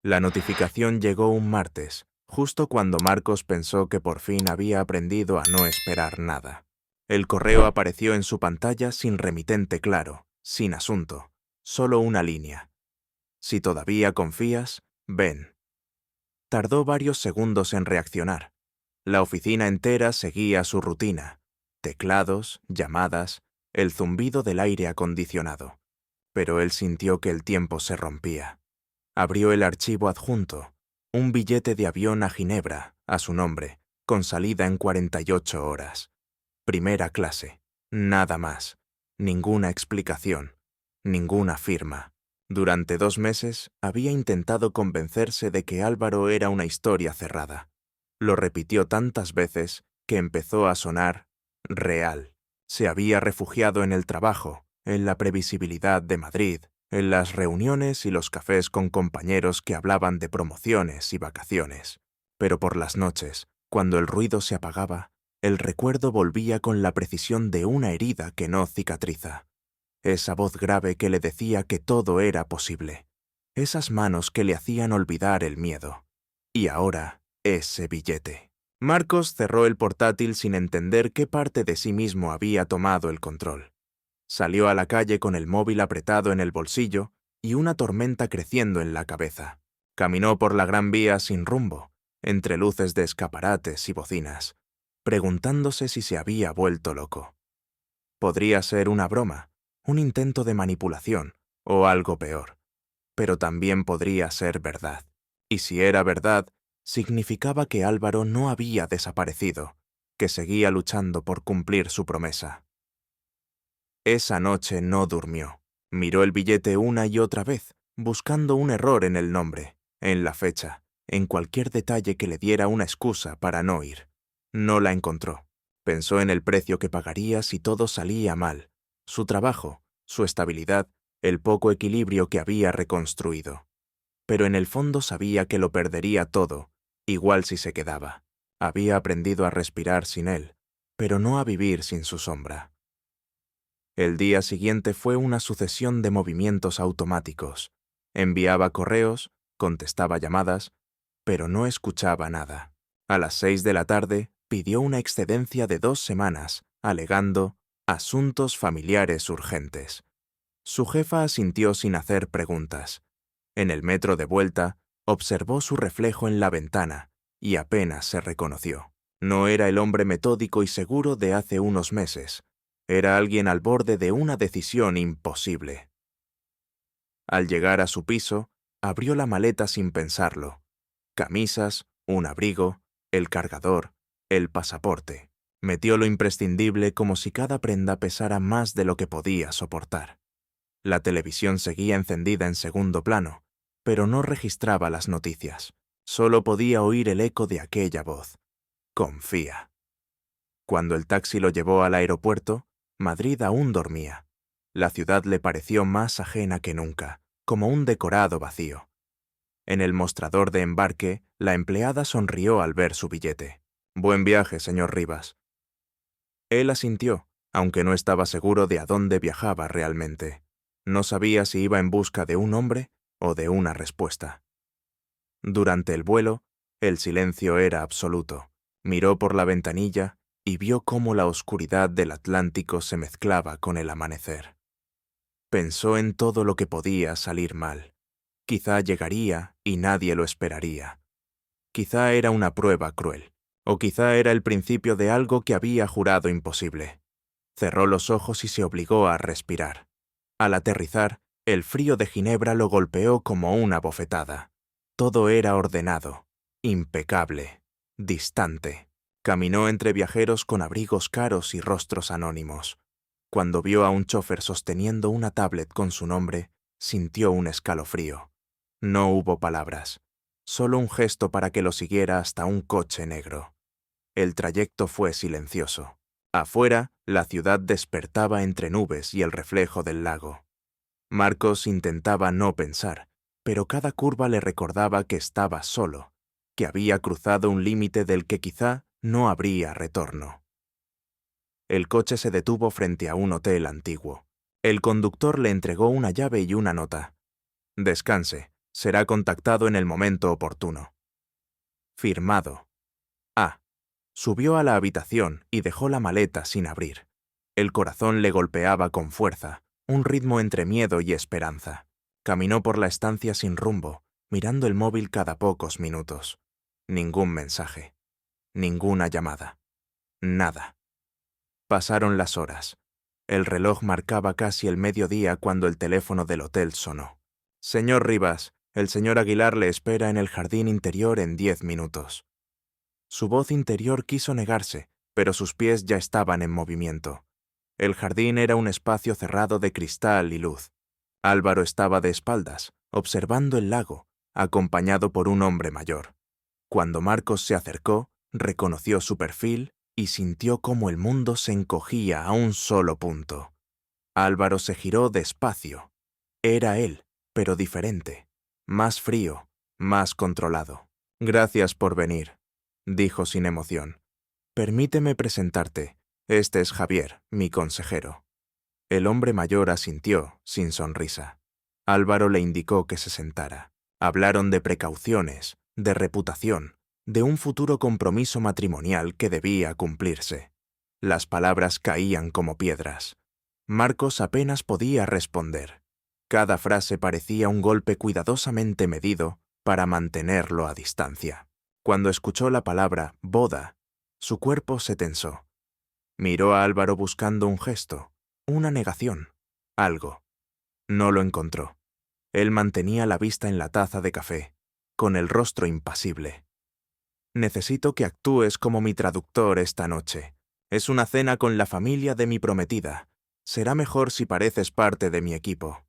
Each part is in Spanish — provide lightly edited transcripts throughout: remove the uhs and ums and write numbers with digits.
La notificación llegó un martes, justo cuando Marcos pensó que por fin había aprendido a no esperar nada. El correo apareció en su pantalla sin remitente claro, sin asunto, solo una línea. Si todavía confías, ven. Tardó varios segundos en reaccionar. La oficina entera seguía su rutina. Teclados, llamadas, el zumbido del aire acondicionado. Pero él sintió que el tiempo se rompía. Abrió el archivo adjunto, un billete de avión a Ginebra, a su nombre, con salida en 48 horas. Primera clase, nada más, ninguna explicación, ninguna firma. Durante 2 meses había intentado convencerse de que Álvaro era una historia cerrada. Lo repitió tantas veces que empezó a sonar real. Se había refugiado en el trabajo, en la previsibilidad de Madrid, en las reuniones y los cafés con compañeros que hablaban de promociones y vacaciones. Pero por las noches, cuando el ruido se apagaba, el recuerdo volvía con la precisión de una herida que no cicatriza. Esa voz grave que le decía que todo era posible. Esas manos que le hacían olvidar el miedo. Y ahora, ese billete. Marcos cerró el portátil sin entender qué parte de sí mismo había tomado el control. Salió a la calle con el móvil apretado en el bolsillo y una tormenta creciendo en la cabeza. Caminó por la Gran Vía sin rumbo, entre luces de escaparates y bocinas, preguntándose si se había vuelto loco. Podría ser una broma, un intento de manipulación o algo peor, pero también podría ser verdad. Y si era verdad, significaba que Álvaro no había desaparecido, que seguía luchando por cumplir su promesa. Esa noche no durmió. Miró el billete una y otra vez, buscando un error en el nombre, en la fecha, en cualquier detalle que le diera una excusa para no ir. No la encontró. Pensó en el precio que pagaría si todo salía mal, su trabajo, su estabilidad, el poco equilibrio que había reconstruido. Pero en el fondo sabía que lo perdería todo, igual si se quedaba. Había aprendido a respirar sin él, pero no a vivir sin su sombra. El día siguiente fue una sucesión de movimientos automáticos. Enviaba correos, contestaba llamadas, pero no escuchaba nada. A las 6 de la tarde pidió una excedencia de 2 semanas, alegando asuntos familiares urgentes. Su jefa asintió sin hacer preguntas. En el metro de vuelta, observó su reflejo en la ventana y apenas se reconoció. No era el hombre metódico y seguro de hace unos meses. Era alguien al borde de una decisión imposible. Al llegar a su piso, abrió la maleta sin pensarlo. Camisas, un abrigo, el cargador, el pasaporte. Metió lo imprescindible como si cada prenda pesara más de lo que podía soportar. La televisión seguía encendida en segundo plano, pero no registraba las noticias. Solo podía oír el eco de aquella voz. Confía. Cuando el taxi lo llevó al aeropuerto, Madrid aún dormía. La ciudad le pareció más ajena que nunca, como un decorado vacío. En el mostrador de embarque, la empleada sonrió al ver su billete. «Buen viaje, señor Rivas». Él asintió, aunque no estaba seguro de a dónde viajaba realmente. No sabía si iba en busca de un hombre o de una respuesta. Durante el vuelo, el silencio era absoluto. Miró por la ventanilla y vio cómo la oscuridad del Atlántico se mezclaba con el amanecer. Pensó en todo lo que podía salir mal. Quizá llegaría y nadie lo esperaría. Quizá era una prueba cruel, o quizá era el principio de algo que había jurado imposible. Cerró los ojos y se obligó a respirar. Al aterrizar, el frío de Ginebra lo golpeó como una bofetada. Todo era ordenado, impecable, distante. Caminó entre viajeros con abrigos caros y rostros anónimos. Cuando vio a un chofer sosteniendo una tablet con su nombre, sintió un escalofrío. No hubo palabras, solo un gesto para que lo siguiera hasta un coche negro. El trayecto fue silencioso. Afuera, la ciudad despertaba entre nubes y el reflejo del lago. Marcos intentaba no pensar, pero cada curva le recordaba que estaba solo, que había cruzado un límite del que quizá no habría retorno. El coche se detuvo frente a un hotel antiguo. El conductor le entregó una llave y una nota. «Descanse, Será contactado en el momento oportuno. Firmado. A. Subió a la habitación y dejó la maleta sin abrir. El corazón le golpeaba con fuerza, un ritmo entre miedo y esperanza. Caminó por la estancia sin rumbo, mirando el móvil cada pocos minutos. Ningún mensaje. Ninguna llamada. Nada. Pasaron las horas. El reloj marcaba casi el mediodía cuando el teléfono del hotel sonó. «Señor Rivas, el señor Aguilar le espera en el jardín interior en 10 minutos». Su voz interior quiso negarse, pero sus pies ya estaban en movimiento. El jardín era un espacio cerrado de cristal y luz. Álvaro estaba de espaldas, observando el lago, acompañado por un hombre mayor. Cuando Marcos se acercó, reconoció su perfil y sintió cómo el mundo se encogía a un solo punto. Álvaro se giró despacio. Era él, pero diferente, más frío, más controlado. «Gracias por venir», dijo sin emoción. «Permíteme presentarte. Este es Javier, mi consejero». El hombre mayor asintió, sin sonrisa. Álvaro le indicó que se sentara. Hablaron de precauciones, de reputación, de un futuro compromiso matrimonial que debía cumplirse. Las palabras caían como piedras. Marcos apenas podía responder. Cada frase parecía un golpe cuidadosamente medido para mantenerlo a distancia. Cuando escuchó la palabra boda, su cuerpo se tensó. Miró a Álvaro buscando un gesto, una negación, algo. No lo encontró. Él mantenía la vista en la taza de café, con el rostro impasible. «Necesito que actúes como mi traductor esta noche. Es una cena con la familia de mi prometida. Será mejor si pareces parte de mi equipo».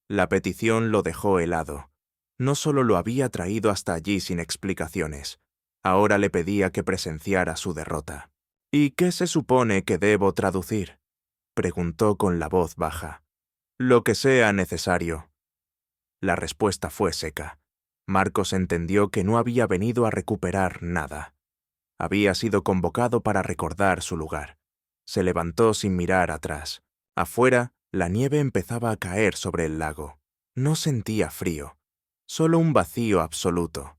La petición lo dejó helado. No solo lo había traído hasta allí sin explicaciones, ahora le pedía que presenciara su derrota. «¿Y qué se supone que debo traducir?», preguntó con la voz baja. «Lo que sea necesario». La respuesta fue seca. Marcos entendió que no había venido a recuperar nada. Había sido convocado para recordar su lugar. Se levantó sin mirar atrás. Afuera, la nieve empezaba a caer sobre el lago. No sentía frío, solo un vacío absoluto.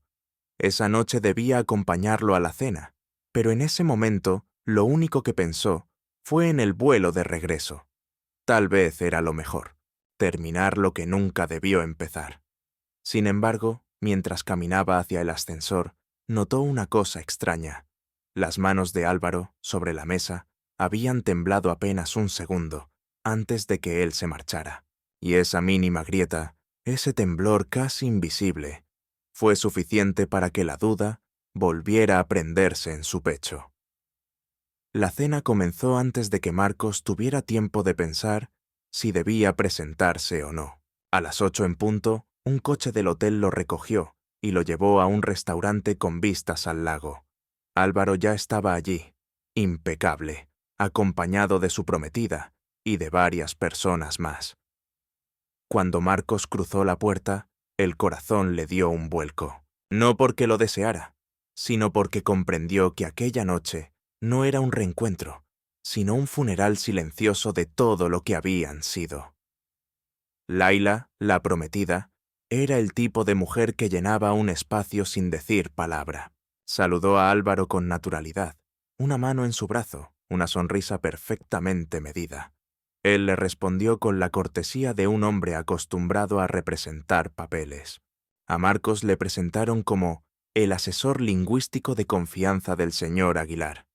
Esa noche debía acompañarlo a la cena, pero en ese momento, lo único que pensó fue en el vuelo de regreso. Tal vez era lo mejor, terminar lo que nunca debió empezar. Sin embargo, mientras caminaba hacia el ascensor, notó una cosa extraña. Las manos de Álvaro, sobre la mesa, habían temblado apenas un segundo antes de que él se marchara. Y esa mínima grieta, ese temblor casi invisible, fue suficiente para que la duda volviera a prenderse en su pecho. La cena comenzó antes de que Marcos tuviera tiempo de pensar si debía presentarse o no. A las 8 en punto, un coche del hotel lo recogió y lo llevó a un restaurante con vistas al lago. Álvaro ya estaba allí, impecable, acompañado de su prometida y de varias personas más. Cuando Marcos cruzó la puerta, el corazón le dio un vuelco. No porque lo deseara, sino porque comprendió que aquella noche no era un reencuentro, sino un funeral silencioso de todo lo que habían sido. Laila, la prometida, era el tipo de mujer que llenaba un espacio sin decir palabra. Saludó a Álvaro con naturalidad, una mano en su brazo, una sonrisa perfectamente medida. Él le respondió con la cortesía de un hombre acostumbrado a representar papeles. A Marcos le presentaron como el asesor lingüístico de confianza del señor Aguilar.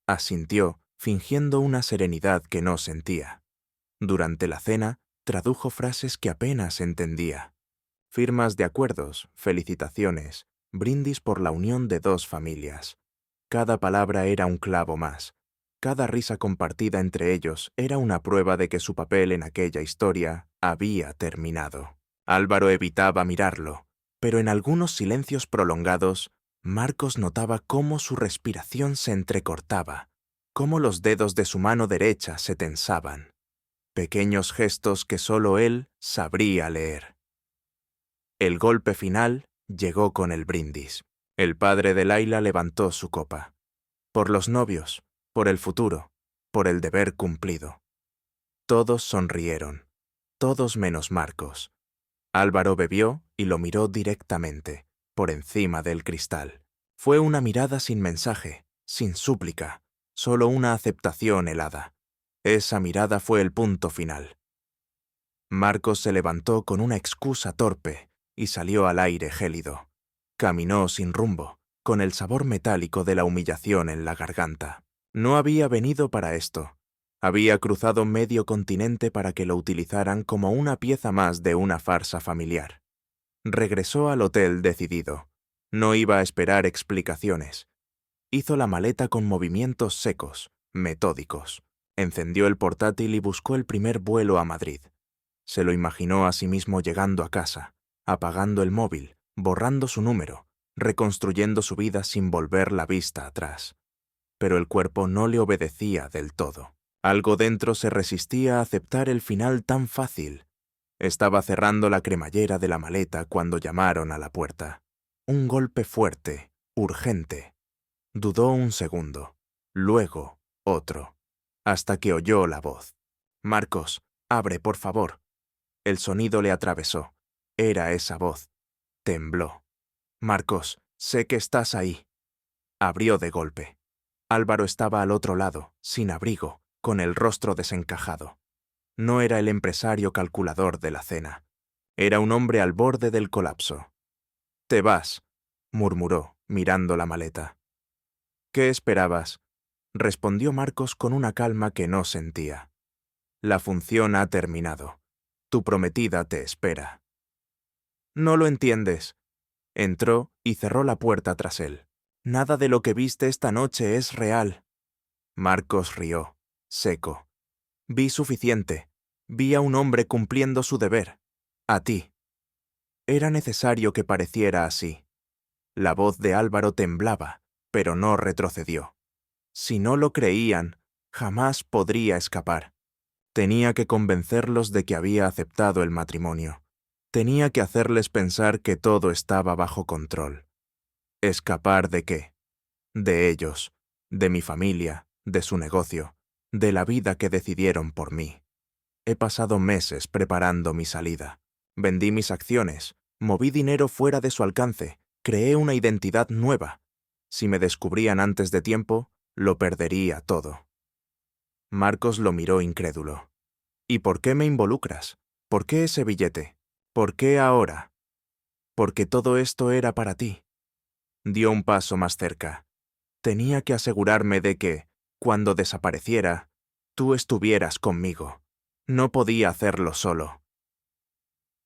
Asintió, fingiendo una serenidad que no sentía. Durante la cena, tradujo frases que apenas entendía. Firmas de acuerdos, felicitaciones, brindis por la unión de dos familias. Cada palabra era un clavo más. Cada risa compartida entre ellos era una prueba de que su papel en aquella historia había terminado. Álvaro evitaba mirarlo, pero en algunos silencios prolongados, Marcos notaba cómo su respiración se entrecortaba, cómo los dedos de su mano derecha se tensaban. Pequeños gestos que solo él sabría leer. El golpe final llegó con el brindis. El padre de Laila levantó su copa. Por los novios, por el futuro, por el deber cumplido. Todos sonrieron, todos menos Marcos. Álvaro bebió y lo miró directamente, por encima del cristal. Fue una mirada sin mensaje, sin súplica, solo una aceptación helada. Esa mirada fue el punto final. Marcos se levantó con una excusa torpe y salió al aire gélido. Caminó sin rumbo, con el sabor metálico de la humillación en la garganta. No había venido para esto. Había cruzado medio continente para que lo utilizaran como una pieza más de una farsa familiar. Regresó al hotel decidido. No iba a esperar explicaciones. Hizo la maleta con movimientos secos, metódicos. Encendió el portátil y buscó el primer vuelo a Madrid. Se lo imaginó a sí mismo llegando a casa, apagando el móvil, borrando su número, reconstruyendo su vida sin volver la vista atrás. Pero el cuerpo no le obedecía del todo. Algo dentro se resistía a aceptar el final tan fácil. Estaba cerrando la cremallera de la maleta cuando llamaron a la puerta. Un golpe fuerte, urgente. Dudó un segundo, luego otro, hasta que oyó la voz. «Marcos, abre, por favor». El sonido le atravesó. Era esa voz. Tembló. «Marcos, sé que estás ahí». Abrió de golpe. Álvaro estaba al otro lado, sin abrigo, con el rostro desencajado. No era el empresario calculador de la cena. Era un hombre al borde del colapso. «Te vas», murmuró, mirando la maleta. «¿Qué esperabas?», respondió Marcos con una calma que no sentía. «La función ha terminado. Tu prometida te espera». «No lo entiendes». Entró y cerró la puerta tras él. «Nada de lo que viste esta noche es real». Marcos rió, seco. «Vi suficiente. Vi a un hombre cumpliendo su deber. A ti». Era necesario que pareciera así. La voz de Álvaro temblaba, pero no retrocedió. Si no lo creían, jamás podría escapar. Tenía que convencerlos de que había aceptado el matrimonio. Tenía que hacerles pensar que todo estaba bajo control. ¿Escapar de qué? De ellos, de mi familia, de su negocio, de la vida que decidieron por mí. He pasado meses preparando mi salida. Vendí mis acciones, moví dinero fuera de su alcance, creé una identidad nueva. Si me descubrían antes de tiempo, lo perdería todo. Marcos lo miró incrédulo. «¿Y por qué me involucras? ¿Por qué ese billete? ¿Por qué ahora?» «Porque todo esto era para ti». Dio un paso más cerca. «Tenía que asegurarme de que, cuando desapareciera, tú estuvieras conmigo. No podía hacerlo solo».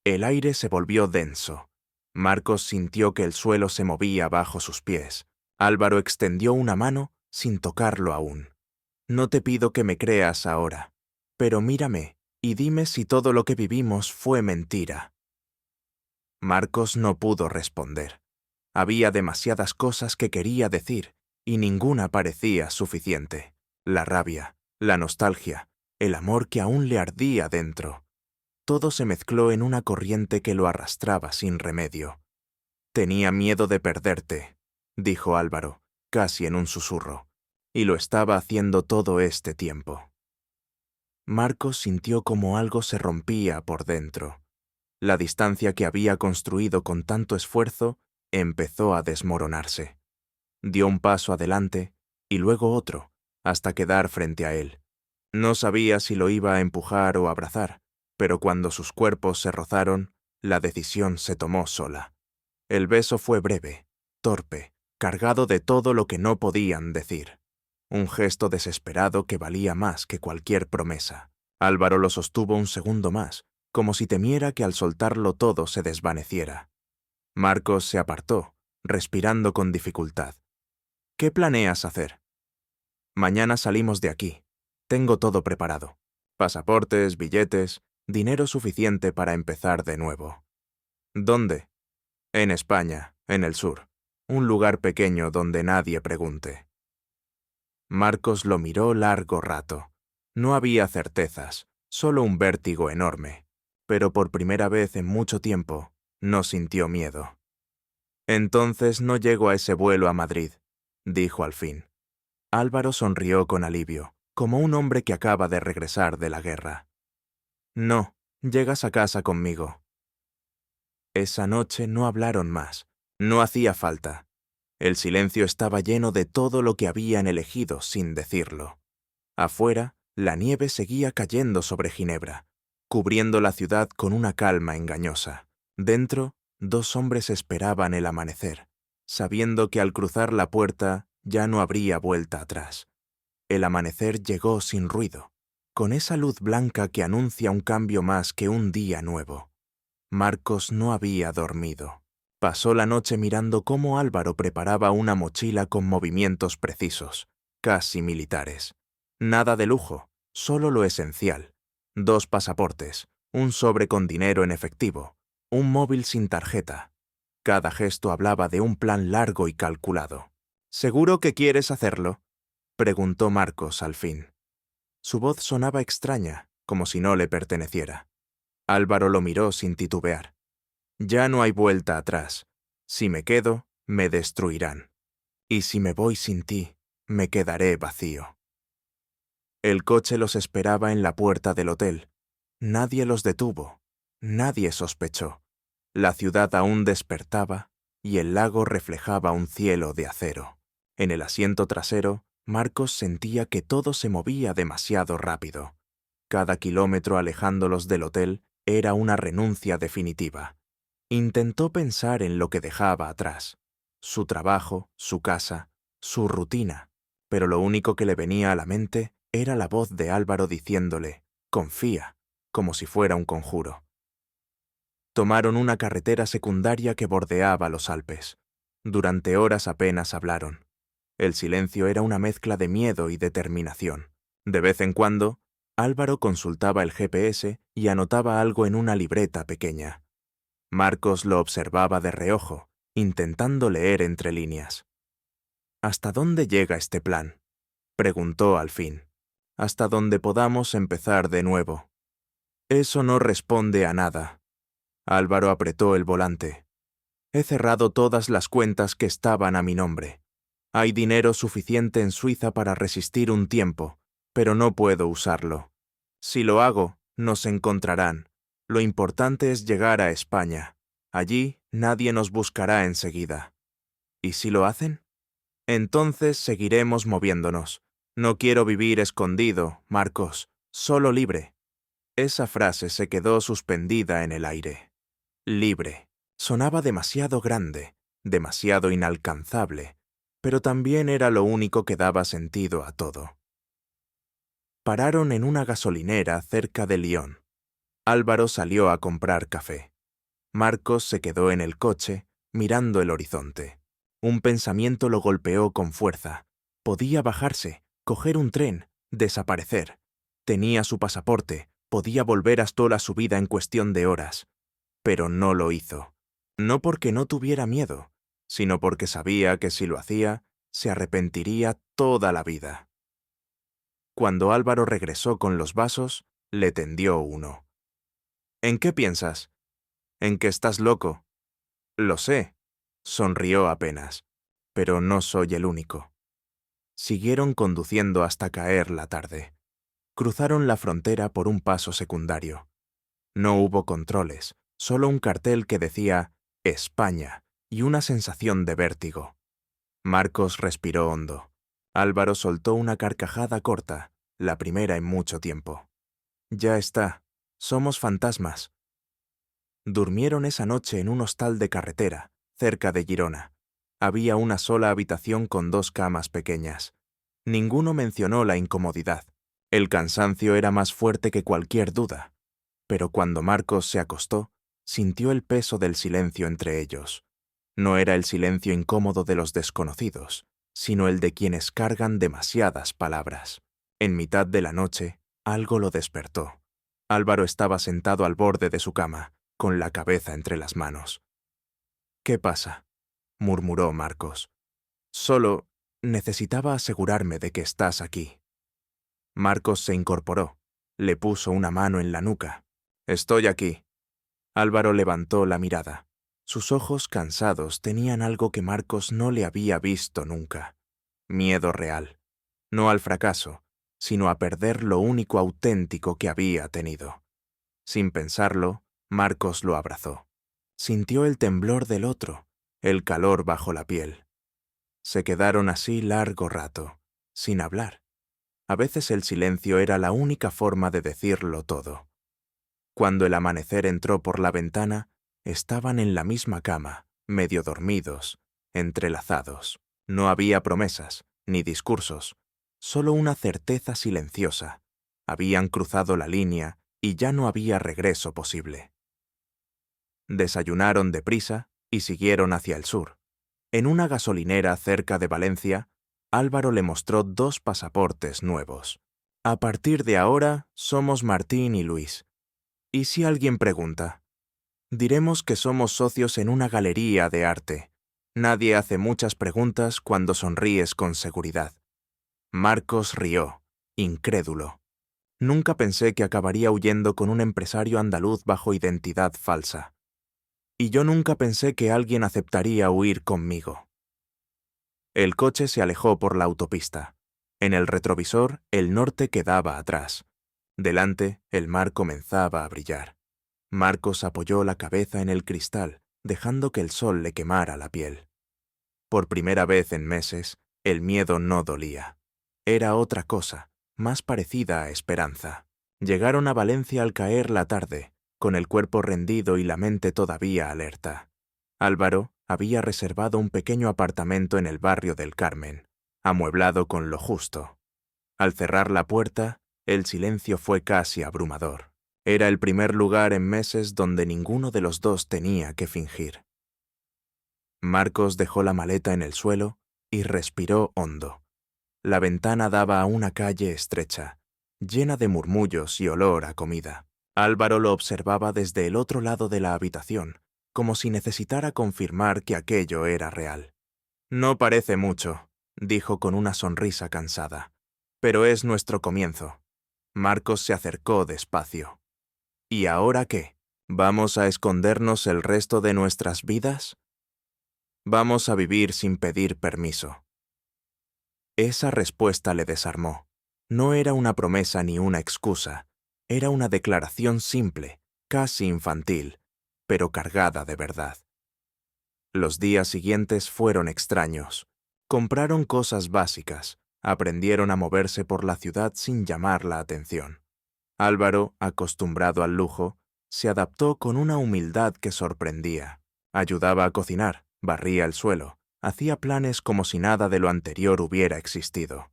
El aire se volvió denso. Marcos sintió que el suelo se movía bajo sus pies. Álvaro extendió una mano sin tocarlo aún. «No te pido que me creas ahora, pero mírame y dime si todo lo que vivimos fue mentira». Marcos no pudo responder. Había demasiadas cosas que quería decir y ninguna parecía suficiente. La rabia, la nostalgia, el amor que aún le ardía dentro. Todo se mezcló en una corriente que lo arrastraba sin remedio. «Tenía miedo de perderte», dijo Álvaro, casi en un susurro, «y lo estaba haciendo todo este tiempo». Marcos sintió como algo se rompía por dentro. La distancia que había construido con tanto esfuerzo empezó a desmoronarse. Dio un paso adelante y luego otro, hasta quedar frente a él. No sabía si lo iba a empujar o abrazar, pero cuando sus cuerpos se rozaron, la decisión se tomó sola. El beso fue breve, torpe, cargado de todo lo que no podían decir. Un gesto desesperado que valía más que cualquier promesa. Álvaro lo sostuvo un segundo más, como si temiera que al soltarlo todo se desvaneciera. Marcos se apartó, respirando con dificultad. «¿Qué planeas hacer?» «Mañana salimos de aquí. Tengo todo preparado. Pasaportes, billetes, dinero suficiente para empezar de nuevo». «¿Dónde?» «En España, en el sur. Un lugar pequeño donde nadie pregunte». Marcos lo miró largo rato. No había certezas, solo un vértigo enorme. Pero por primera vez en mucho tiempo, no sintió miedo. «Entonces no llego a ese vuelo a Madrid», dijo al fin. Álvaro sonrió con alivio, como un hombre que acaba de regresar de la guerra. «No, llegas a casa conmigo». Esa noche no hablaron más. No hacía falta. El silencio estaba lleno de todo lo que habían elegido sin decirlo. Afuera, la nieve seguía cayendo sobre Ginebra, cubriendo la ciudad con una calma engañosa. Dentro, dos hombres esperaban el amanecer, sabiendo que al cruzar la puerta ya no habría vuelta atrás. El amanecer llegó sin ruido, con esa luz blanca que anuncia un cambio más que un día nuevo. Marcos no había dormido. Pasó la noche mirando cómo Álvaro preparaba una mochila con movimientos precisos, casi militares. Nada de lujo, solo lo esencial. 2 pasaportes, un sobre con dinero en efectivo, un móvil sin tarjeta. Cada gesto hablaba de un plan largo y calculado. ¿Seguro que quieres hacerlo?, preguntó Marcos al fin. Su voz sonaba extraña, como si no le perteneciera. Álvaro lo miró sin titubear. Ya no hay vuelta atrás. Si me quedo, me destruirán. Y si me voy sin ti, me quedaré vacío. El coche los esperaba en la puerta del hotel. Nadie los detuvo. Nadie sospechó. La ciudad aún despertaba y el lago reflejaba un cielo de acero. En el asiento trasero, Marcos sentía que todo se movía demasiado rápido. Cada kilómetro alejándolos del hotel era una renuncia definitiva. Intentó pensar en lo que dejaba atrás, su trabajo, su casa, su rutina, pero lo único que le venía a la mente era la voz de Álvaro diciéndole, «Confía», como si fuera un conjuro. Tomaron una carretera secundaria que bordeaba los Alpes. Durante horas apenas hablaron. El silencio era una mezcla de miedo y determinación. De vez en cuando, Álvaro consultaba el GPS y anotaba algo en una libreta pequeña. Marcos lo observaba de reojo, intentando leer entre líneas. «¿Hasta dónde llega este plan?», preguntó al fin. «Hasta donde podamos empezar de nuevo». «Eso no responde a nada». Álvaro apretó el volante. «He cerrado todas las cuentas que estaban a mi nombre. Hay dinero suficiente en Suiza para resistir un tiempo, pero no puedo usarlo. Si lo hago, nos encontrarán. Lo importante es llegar a España. Allí nadie nos buscará enseguida. ¿Y si lo hacen? Entonces seguiremos moviéndonos. No quiero vivir escondido, Marcos, solo libre». Esa frase se quedó suspendida en el aire. Libre. Sonaba demasiado grande, demasiado inalcanzable, pero también era lo único que daba sentido a todo. Pararon en una gasolinera cerca de Lyon. Álvaro salió a comprar café. Marcos se quedó en el coche, mirando el horizonte. Un pensamiento lo golpeó con fuerza. Podía bajarse, coger un tren, desaparecer. Tenía su pasaporte, podía volver a toda su vida en cuestión de horas. Pero no lo hizo. No porque no tuviera miedo, sino porque sabía que si lo hacía, se arrepentiría toda la vida. Cuando Álvaro regresó con los vasos, le tendió uno. «¿En qué piensas?» «En que estás loco». «Lo sé», sonrió apenas, «pero no soy el único». Siguieron conduciendo hasta caer la tarde. Cruzaron la frontera por un paso secundario. No hubo controles, solo un cartel que decía «España» y una sensación de vértigo. Marcos respiró hondo. Álvaro soltó una carcajada corta, la primera en mucho tiempo. «Ya está, somos fantasmas». Durmieron esa noche en un hostal de carretera, cerca de Girona. Había una sola habitación con 2 camas pequeñas. Ninguno mencionó la incomodidad. El cansancio era más fuerte que cualquier duda. Pero cuando Marcos se acostó, sintió el peso del silencio entre ellos. No era el silencio incómodo de los desconocidos, sino el de quienes cargan demasiadas palabras. En mitad de la noche, algo lo despertó. Álvaro estaba sentado al borde de su cama, con la cabeza entre las manos. «¿Qué pasa?», murmuró Marcos. «Solo necesitaba asegurarme de que estás aquí». Marcos se incorporó, le puso una mano en la nuca. «Estoy aquí». Álvaro levantó la mirada. Sus ojos cansados tenían algo que Marcos no le había visto nunca. Miedo real. No al fracaso, sino a perder lo único auténtico que había tenido. Sin pensarlo, Marcos lo abrazó. Sintió el temblor del otro, el calor bajo la piel. Se quedaron así largo rato, sin hablar. A veces el silencio era la única forma de decirlo todo. Cuando el amanecer entró por la ventana, estaban en la misma cama, medio dormidos, entrelazados. No había promesas, ni discursos, solo una certeza silenciosa. Habían cruzado la línea y ya no había regreso posible. Desayunaron deprisa y siguieron hacia el sur. En una gasolinera cerca de Valencia, Álvaro le mostró 2 pasaportes nuevos. A partir de ahora, somos Martín y Luis. ¿Y si alguien pregunta? Diremos que somos socios en una galería de arte. Nadie hace muchas preguntas cuando sonríes con seguridad. Marcos rió, incrédulo. Nunca pensé que acabaría huyendo con un empresario andaluz bajo identidad falsa. Y yo nunca pensé que alguien aceptaría huir conmigo. El coche se alejó por la autopista. En el retrovisor, el norte quedaba atrás. Delante, el mar comenzaba a brillar. Marcos apoyó la cabeza en el cristal, dejando que el sol le quemara la piel. Por primera vez en meses, el miedo no dolía. Era otra cosa, más parecida a esperanza. Llegaron a Valencia al caer la tarde, con el cuerpo rendido y la mente todavía alerta. Álvaro había reservado un pequeño apartamento en el barrio del Carmen, amueblado con lo justo. Al cerrar la puerta, el silencio fue casi abrumador. Era el primer lugar en meses donde ninguno de los dos tenía que fingir. Marcos dejó la maleta en el suelo y respiró hondo. La ventana daba a una calle estrecha, llena de murmullos y olor a comida. Álvaro lo observaba desde el otro lado de la habitación, como si necesitara confirmar que aquello era real. «No parece mucho», dijo con una sonrisa cansada, «pero es nuestro comienzo». Marcos se acercó despacio. «¿Y ahora qué? ¿Vamos a escondernos el resto de nuestras vidas? Vamos a vivir sin pedir permiso». Esa respuesta le desarmó. No era una promesa ni una excusa. Era una declaración simple, casi infantil, pero cargada de verdad. Los días siguientes fueron extraños. Compraron cosas básicas, aprendieron a moverse por la ciudad sin llamar la atención. Álvaro, acostumbrado al lujo, se adaptó con una humildad que sorprendía. Ayudaba a cocinar, barría el suelo, hacía planes como si nada de lo anterior hubiera existido.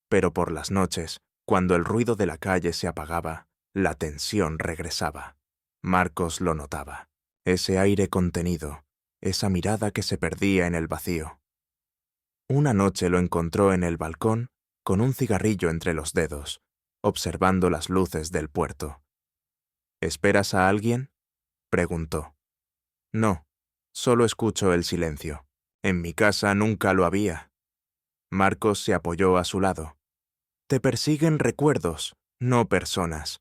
Pero por las noches, cuando el ruido de la calle se apagaba, la tensión regresaba. Marcos lo notaba. Ese aire contenido, esa mirada que se perdía en el vacío. Una noche lo encontró en el balcón, con un cigarrillo entre los dedos, observando las luces del puerto. «¿Esperas a alguien?», preguntó. «No, solo escucho el silencio. En mi casa nunca lo había». Marcos se apoyó a su lado. «Te persiguen recuerdos, no personas».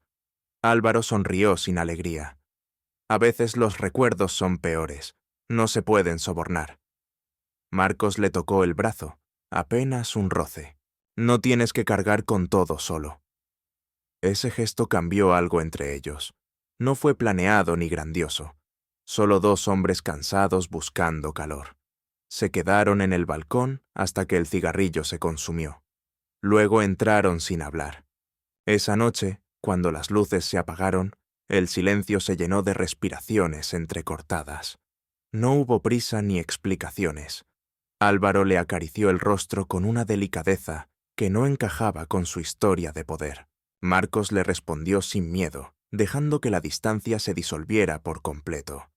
Álvaro sonrió sin alegría. «A veces los recuerdos son peores. No se pueden sobornar». Marcos le tocó el brazo, apenas un roce. «No tienes que cargar con todo solo». Ese gesto cambió algo entre ellos. No fue planeado ni grandioso. Solo 2 hombres cansados buscando calor. Se quedaron en el balcón hasta que el cigarrillo se consumió. Luego entraron sin hablar. Esa noche, cuando las luces se apagaron, el silencio se llenó de respiraciones entrecortadas. No hubo prisa ni explicaciones. Álvaro le acarició el rostro con una delicadeza que no encajaba con su historia de poder. Marcos le respondió sin miedo, dejando que la distancia se disolviera por completo.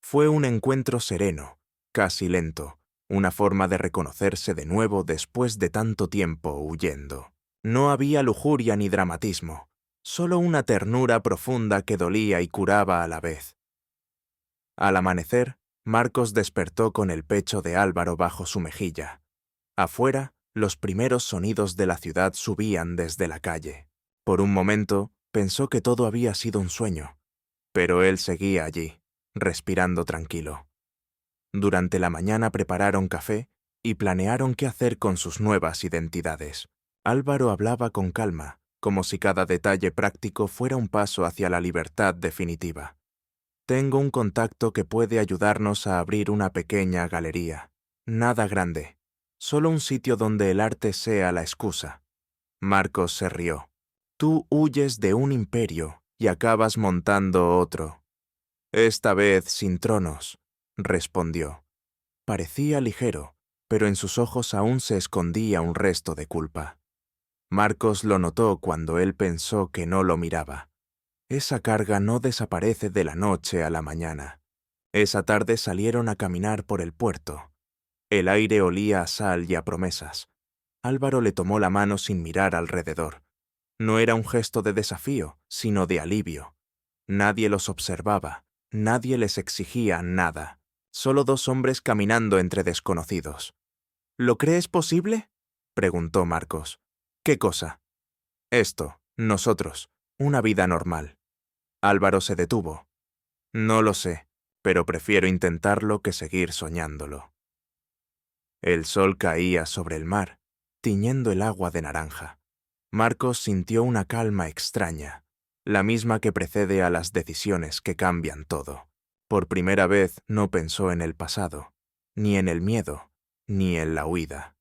Fue un encuentro sereno, casi lento, una forma de reconocerse de nuevo después de tanto tiempo huyendo. No había lujuria ni dramatismo, solo una ternura profunda que dolía y curaba a la vez. Al amanecer, Marcos despertó con el pecho de Álvaro bajo su mejilla. Afuera, los primeros sonidos de la ciudad subían desde la calle. Por un momento, pensó que todo había sido un sueño, pero él seguía allí, respirando tranquilo. Durante la mañana prepararon café y planearon qué hacer con sus nuevas identidades. Álvaro hablaba con calma, como si cada detalle práctico fuera un paso hacia la libertad definitiva. Tengo un contacto que puede ayudarnos a abrir una pequeña galería. Nada grande. Solo un sitio donde el arte sea la excusa. Marcos se rió. Tú huyes de un imperio y acabas montando otro. Esta vez sin tronos, respondió. Parecía ligero, pero en sus ojos aún se escondía un resto de culpa. Marcos lo notó cuando él pensó que no lo miraba. Esa carga no desaparece de la noche a la mañana. Esa tarde salieron a caminar por el puerto. El aire olía a sal y a promesas. Álvaro le tomó la mano sin mirar alrededor. No era un gesto de desafío, sino de alivio. Nadie los observaba, nadie les exigía nada. Solo dos hombres caminando entre desconocidos. ¿Lo crees posible?, preguntó Marcos. ¿Qué cosa? Esto, nosotros, una vida normal. Álvaro se detuvo. No lo sé, pero prefiero intentarlo que seguir soñándolo. El sol caía sobre el mar, tiñendo el agua de naranja. Marcos sintió una calma extraña, la misma que precede a las decisiones que cambian todo. Por primera vez no pensó en el pasado, ni en el miedo, ni en la huida.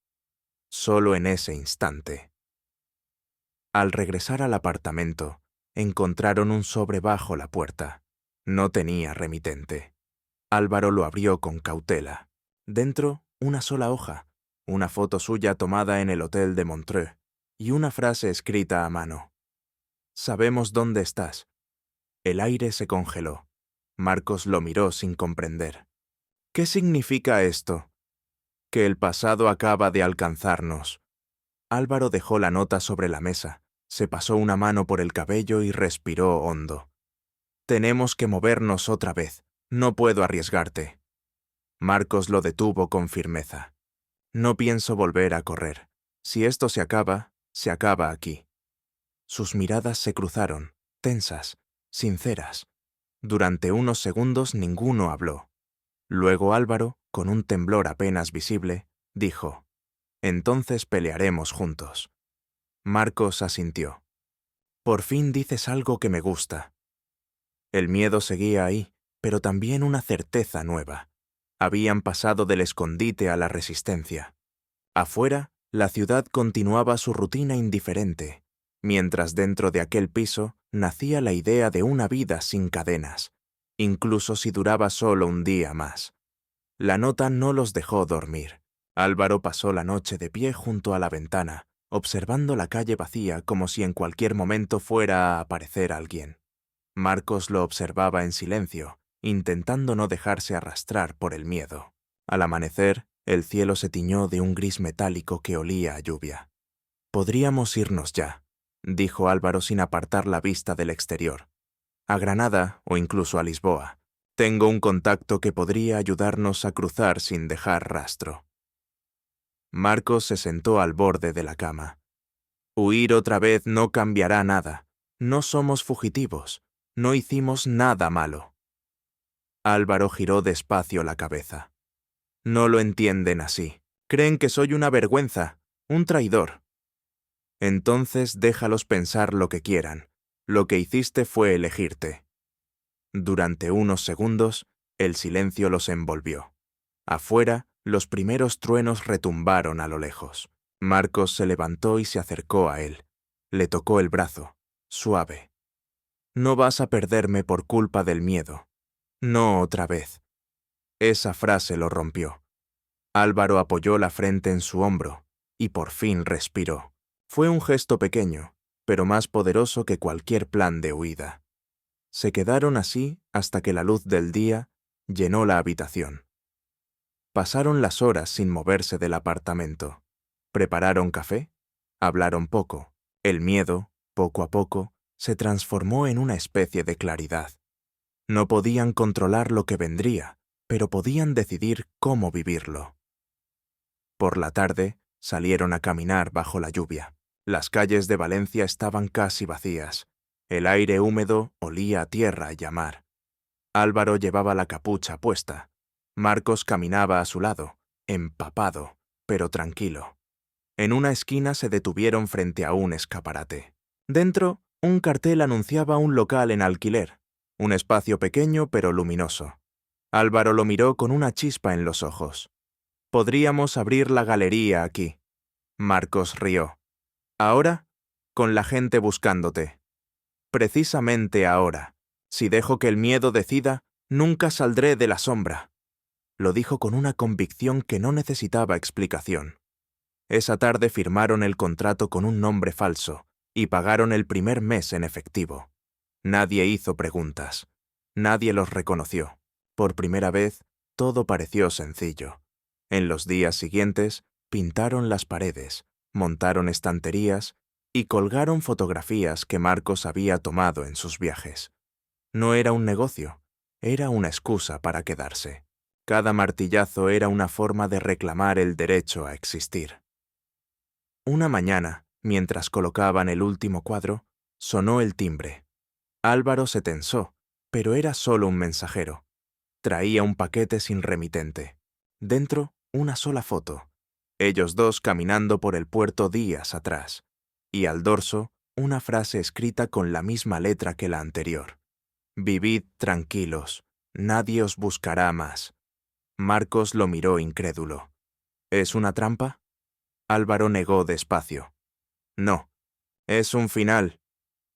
Solo en ese instante. Al regresar al apartamento, encontraron un sobre bajo la puerta. No tenía remitente. Álvaro lo abrió con cautela. Dentro, una sola hoja, una foto suya tomada en el hotel de Montreux y una frase escrita a mano. Sabemos dónde estás. El aire se congeló. Marcos lo miró sin comprender. ¿Qué significa esto? Que el pasado acaba de alcanzarnos. Álvaro dejó la nota sobre la mesa, se pasó una mano por el cabello y respiró hondo. Tenemos que movernos otra vez. No puedo arriesgarte. Marcos lo detuvo con firmeza. No pienso volver a correr. Si esto se acaba aquí. Sus miradas se cruzaron, tensas, sinceras. Durante unos segundos ninguno habló. Luego Álvaro, con un temblor apenas visible, dijo: «Entonces pelearemos juntos». Marcos asintió. «Por fin dices algo que me gusta». El miedo seguía ahí, pero también una certeza nueva. Habían pasado del escondite a la resistencia. Afuera, la ciudad continuaba su rutina indiferente, mientras dentro de aquel piso nacía la idea de una vida sin cadenas, incluso si duraba solo un día más. La nota no los dejó dormir. Álvaro pasó la noche de pie junto a la ventana, observando la calle vacía como si en cualquier momento fuera a aparecer alguien. Marcos lo observaba en silencio, intentando no dejarse arrastrar por el miedo. Al amanecer, el cielo se tiñó de un gris metálico que olía a lluvia. «Podríamos irnos ya», dijo Álvaro sin apartar la vista del exterior. «A Granada o incluso a Lisboa. Tengo un contacto que podría ayudarnos a cruzar sin dejar rastro». Marcos se sentó al borde de la cama. «Huir otra vez no cambiará nada. No somos fugitivos. No hicimos nada malo». Álvaro giró despacio la cabeza. «No lo entienden así. Creen que soy una vergüenza, un traidor». «Entonces déjalos pensar lo que quieran. Lo que hiciste fue elegirte». Durante unos segundos, el silencio los envolvió. Afuera, los primeros truenos retumbaron a lo lejos. Marcos se levantó y se acercó a él. Le tocó el brazo, suave. «No vas a perderme por culpa del miedo. No otra vez». Esa frase lo rompió. Álvaro apoyó la frente en su hombro y por fin respiró. Fue un gesto pequeño, pero más poderoso que cualquier plan de huida. Se quedaron así hasta que la luz del día llenó la habitación. Pasaron las horas sin moverse del apartamento. Prepararon café, hablaron poco. El miedo, poco a poco, se transformó en una especie de claridad. No podían controlar lo que vendría, pero podían decidir cómo vivirlo. Por la tarde, salieron a caminar bajo la lluvia. Las calles de Valencia estaban casi vacías. El aire húmedo olía a tierra y a mar. Álvaro llevaba la capucha puesta. Marcos caminaba a su lado, empapado, pero tranquilo. En una esquina se detuvieron frente a un escaparate. Dentro, un cartel anunciaba un local en alquiler. Un espacio pequeño pero luminoso. Álvaro lo miró con una chispa en los ojos. Podríamos abrir la galería aquí. Marcos rió. ¿Ahora? Con la gente buscándote. Precisamente ahora. Si dejo que el miedo decida, nunca saldré de la sombra. Lo dijo con una convicción que no necesitaba explicación. Esa tarde firmaron el contrato con un nombre falso y pagaron el primer mes en efectivo. Nadie hizo preguntas. Nadie los reconoció. Por primera vez, todo pareció sencillo. En los días siguientes, pintaron las paredes, montaron estanterías y colgaron fotografías que Marcos había tomado en sus viajes. No era un negocio, era una excusa para quedarse. Cada martillazo era una forma de reclamar el derecho a existir. Una mañana, mientras colocaban el último cuadro, sonó el timbre. Álvaro se tensó, pero era solo un mensajero. Traía un paquete sin remitente. Dentro, una sola foto. Ellos dos caminando por el puerto días atrás. Y al dorso, una frase escrita con la misma letra que la anterior. Vivid tranquilos, nadie os buscará más. Marcos lo miró incrédulo. ¿Es una trampa? Álvaro negó despacio. No, es un final.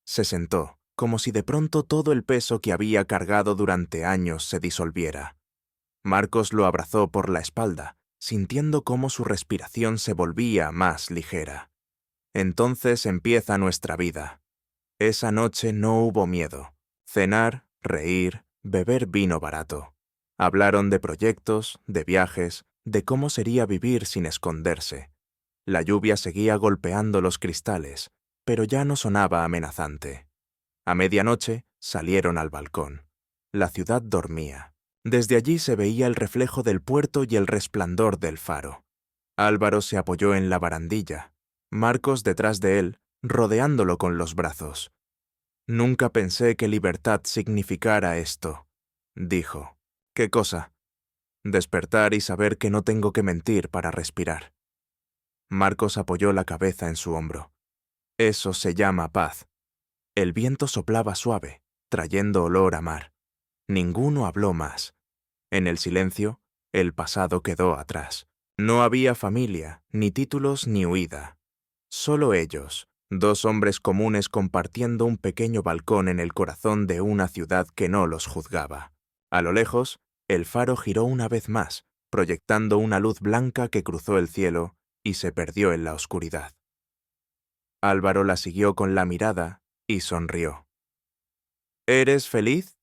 Se sentó, como si de pronto todo el peso que había cargado durante años se disolviera. Marcos lo abrazó por la espalda, sintiendo cómo su respiración se volvía más ligera. Entonces empieza nuestra vida. Esa noche no hubo miedo. Cenar, reír, beber vino barato. Hablaron de proyectos, de viajes, de cómo sería vivir sin esconderse. La lluvia seguía golpeando los cristales, pero ya no sonaba amenazante. A medianoche salieron al balcón. La ciudad dormía. Desde allí se veía el reflejo del puerto y el resplandor del faro. Álvaro se apoyó en la barandilla, Marcos detrás de él, rodeándolo con los brazos. Nunca pensé que libertad significara esto, dijo. ¿Qué cosa? Despertar y saber que no tengo que mentir para respirar. Marcos apoyó la cabeza en su hombro. Eso se llama paz. El viento soplaba suave, trayendo olor a mar. Ninguno habló más. En el silencio, el pasado quedó atrás. No había familia, ni títulos, ni huida. Solo ellos, dos hombres comunes compartiendo un pequeño balcón en el corazón de una ciudad que no los juzgaba. A lo lejos, el faro giró una vez más, proyectando una luz blanca que cruzó el cielo y se perdió en la oscuridad. Álvaro la siguió con la mirada y sonrió. ¿Eres feliz?,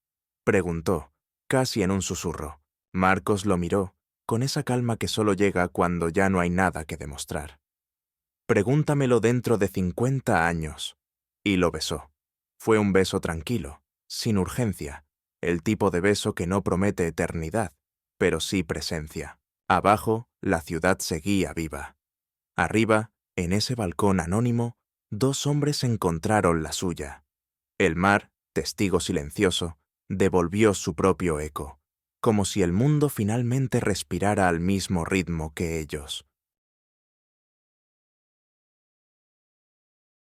preguntó, casi en un susurro. Marcos lo miró, con esa calma que solo llega cuando ya no hay nada que demostrar. Pregúntamelo dentro de 50 años. Y lo besó. Fue un beso tranquilo, sin urgencia, el tipo de beso que no promete eternidad, pero sí presencia. Abajo, la ciudad seguía viva. Arriba, en ese balcón anónimo, dos hombres encontraron la suya. El mar, testigo silencioso, devolvió su propio eco, como si el mundo finalmente respirara al mismo ritmo que ellos.